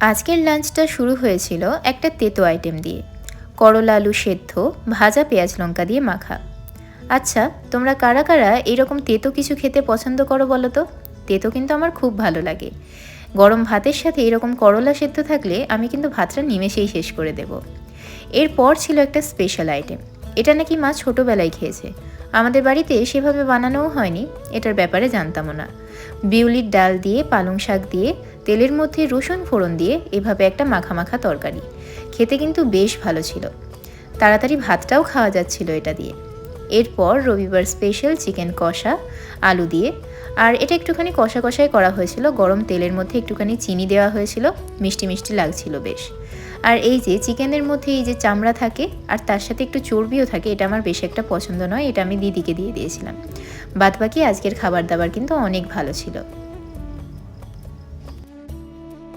আজকের লাঞ্চটা শুরু হয়েছিল একটা তেতো আইটেম দিয়ে। করলা আলু সেদ্ধ, ভাজা পেঁয়াজ লঙ্কা দিয়ে মাখা। আচ্ছা, তোমরা কারা কারা এরকম তেতো কিছু খেতে পছন্দ করো বলো তো? তেতো কিন্তু আমার খুব ভালো লাগে। গরম ভাতের সাথে এরকম করলা সেদ্ধ থাকলে আমি কিন্তু ভাতটা নিমেষেই শেষ করে দেব। এরপর ছিল একটা স্পেশাল আইটেম। এটা নাকি মা ছোটোবেলায় খেয়েছে। আমাদের বাড়িতে সেভাবে বানানোও হয়নি, এটার ব্যাপারে জানতামও না। বিউলির ডাল দিয়ে, পালং শাক দিয়ে, তেলের মধ্যে রসুন ফোড়ন দিয়ে এভাবে একটা মাখা মাখা তরকারি। খেতে কিন্তু বেশ ভালো ছিল। তাড়াতাড়ি ভাতটাও খাওয়া যাচ্ছিল এটা দিয়ে। এরপর রবিবার স্পেশাল চিকেন কষা আলু দিয়ে, আর এটা একটুখানি কষা কষাই করা হয়েছিল, গরম তেলের মধ্যে একটুখানি চিনি দেওয়া হয়েছিল, মিষ্টি মিষ্টি লাগছিল বেশ। আর এই যে চিকেনের মধ্যে এই যে চামড়া থাকে আর তার সাথে একটু চর্বিও থাকে, এটা আমার বেশ একটা পছন্দ নয়, এটা আমি দিদিকে দিয়ে দিয়েছিলাম। বাদবাকি আজকের খাবার দাবার কিন্তু অনেক ভালো ছিল।